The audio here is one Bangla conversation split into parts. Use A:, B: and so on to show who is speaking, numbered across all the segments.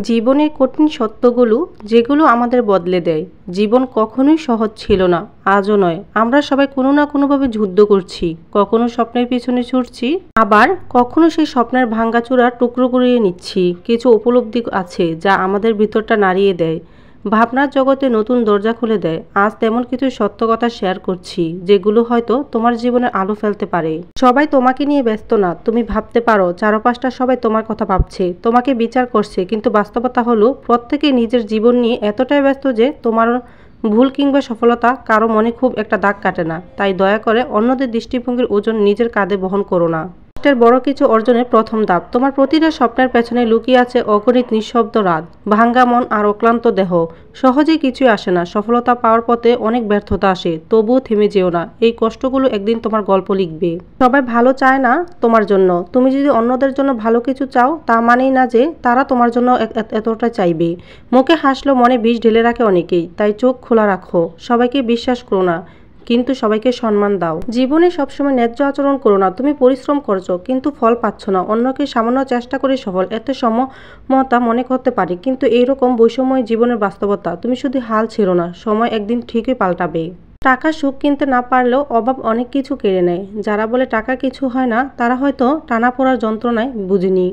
A: জীবনের কঠিন সত্যগুলো যেগুলো আমাদের বদলে দেয়। জীবন কখনোই সহজ ছিল না, আজও নয়। আমরা সবাই কোনো না কোনোভাবে যুদ্ধ করছি, কখনো স্বপ্নের পিছনে ছুটছি, আবার কখনো সেই স্বপ্নের ভাঙাচোরা টুকরো করিয়ে নিচ্ছি। কিছু উপলব্ধি আছে যা আমাদের ভিতরটা নাড়িয়ে দেয়, ভাবনার জগতে নতুন দরজা খুলে দেয়। আজ তেমন কিছু সত্য কথা শেয়ার করছি যেগুলো হয়তো তোমার জীবনে আলো ফেলতে পারে। সবাই তোমাকে নিয়ে ব্যস্ত না, তুমি ভাবতে পারো চারপাশটা সবাই তোমার কথা ভাবছে, তোমাকে বিচার করছে, কিন্তু বাস্তবতা হলো প্রত্যেকেই নিজের জীবন নিয়ে এতটাই ব্যস্ত যে তোমার ভুল কিংবা সফলতা কারো মনে খুব একটা দাগ কাটে না। তাই দয়া করে অন্যদের দৃষ্টিভঙ্গির ওজন নিজের কাঁধে বহন করো না। বড় কিছু অর্জনের প্রথম ধাপ। তোমার প্রতিটা স্বপ্নের পেছনে লুকিয়ে আছে অগণিত নিঃশব্দ রাত, ভাঙ্গা মন আর অক্লান্ত দেহ। সহজেই কিছুই আসে না, সফলতা পাওয়ার পথে অনেক ব্যর্থতা আসে, তবুও থেমে যেও না। এই কষ্টগুলো একদিন তোমার গল্প লিখবে। সবাই ভালো চায় না তোমার জন্য। তুমি যদি অন্যদের জন্য ভালো কিছু চাও, তা মানেই না যে তারা তোমার জন্য এতটা চাইবে। মুখে হাসলেও মনে বিষ ঢেলে রাখে অনেকেই, তাই চোখ খোলা রাখো। সবাইকে বিশ্বাস করো না, কিন্তু সবাইকে সম্মান দাও। জীবনে সবসময় ন্যায্য আচরণ করো না। তুমি পরিশ্রম করছো কিন্তু ফল পাচ্ছ না, অন্যকে সামান্য চেষ্টা করে সফল, এতে সমতা মনে করতে পারে, কিন্তু এইরকম বৈষম্যই জীবনের বাস্তবতা। তুমি শুধু হাল ছেড়ো না, সময় একদিন ঠিকই পাল্টাবে। টাকা সুখ কিনতে না পারলেও অভাব অনেক কিছু কেড়ে নেয়। যারা বলে টাকা কিছু হয় না, তারা হয়তো টানাপোড়ার যন্ত্রণায় বুঝেনি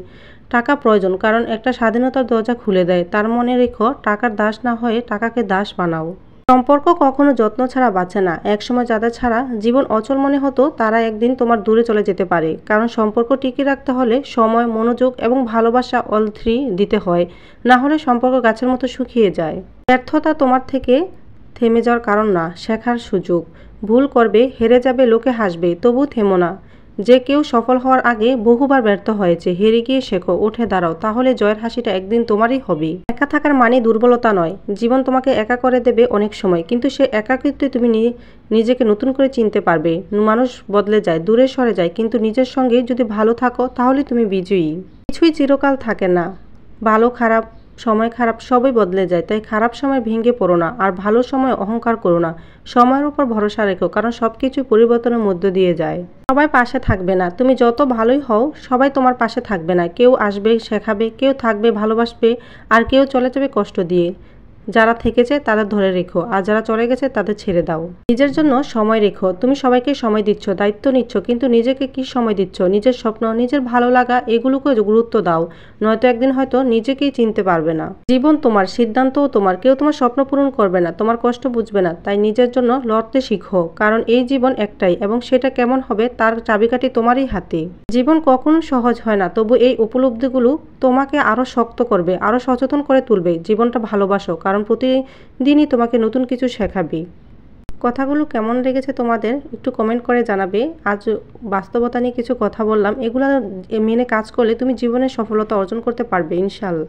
A: টাকা প্রয়োজন, কারণ একটা স্বাধীনতার দরজা খুলে দেয়। তার মনে রেখো, টাকার দাস না হয়ে টাকাকে দাস বানাও। সম্পর্ক কখনো যত্ন ছাড়া বাঁচে না। একসময় যাদের ছাড়া জীবন অচল মনে হতো, তারা একদিন তোমার দূরে চলে যেতে পারে। কারণ সম্পর্ক টিকিয়ে রাখতে হলে সময়, মনোযোগ এবং ভালোবাসা অল থ্রি দিতে হয়, না হলে সম্পর্ক গাছের মতো শুকিয়ে যায়। ব্যর্থতা তোমার থেকে থেমে যাওয়ার কারণ না, শেখার সুযোগ। ভুল করবে, হেরে যাবে, লোকে হাসবে, তবু থেমো না। যে কেউ সফল হওয়ার আগে বহুবার ব্যর্থ হয়েছে। হেরে গিয়ে শেখো, উঠে দাঁড়াও, তাহলে জয়ের হাসিটা একদিন তোমারই হবে। একা থাকার মানে দুর্বলতা নয়। জীবন তোমাকে একা করে দেবে অনেক সময়, কিন্তু সে একাকিত্বে তুমি নিজেকে নতুন করে চিনতে পারবে। মানুষ বদলে যায়, দূরে সরে যায়, কিন্তু নিজের সঙ্গে যদি ভালো থাকো তাহলে তুমি বিজয়ী। কিছুই চিরকাল থাকে না, ভালো খারাপ সময় খারাপ সবই বদলে যায়। তাই খারাপ সময় ভেঙে পড়ো না, আর ভালো সময় অহংকার করো না। সময়ের উপর ভরসা রেখো, কারণ সবকিছু পরিবর্তনের মধ্য দিয়ে যায়। সবাই পাশে থাকবে না, তুমি যত ভালোই হও সবাই তোমার পাশে থাকবে না। কেউ আসবে শেখাবে, কেউ থাকবে ভালোবাসবে, আর কেউ চলে যাবে কষ্ট দিয়ে। যারা থেকেছে তাদের ধরে রেখো, আর যারা চলে গেছে তাদের ছেড়ে দাও। নিজের জন্য সময় রেখো। তুমি সবাইকে সময় দিচ্ছ, দায়িত্ব নিচ্ছ, কিন্তু নিজেকে কি সময় দিচ্ছ? নিজের স্বপ্ন, নিজের ভালো লাগা, এগুলোকে গুরুত্ব দাও, নয়তো একদিন হয়তো নিজেকেই চিনতে পারবে না। জীবন তোমার, সিদ্ধান্তও তোমার। কেউ তোমার স্বপ্ন পূরণ করবে না, তোমার কষ্ট বুঝবে না। তাই নিজের জন্য লড়তে শিখো, কারণ এই জীবন একটাই, এবং সেটা কেমন হবে তার চাবিকাঠি তোমারই হাতে। জীবন কখনো সহজ হয় না, তবু এই উপলব্ধিগুলো তোমাকে আরো শক্ত করবে, আরো সচেতন করে তুলবে। জীবনটা ভালোবাসো, কারণ প্রতিদিনই তোমাকে নতুন কিছু শেখাবে। কথাগুলো কেমন লেগেছে তোমাদের একটু কমেন্ট করে জানাবে। আজ বাস্তবতা নিয়ে কিছু কথা বললাম, এগুলো মেনে কাজ করলে তুমি জীবনে সফলতা অর্জন করতে পারবে ইনশাআল্লাহ।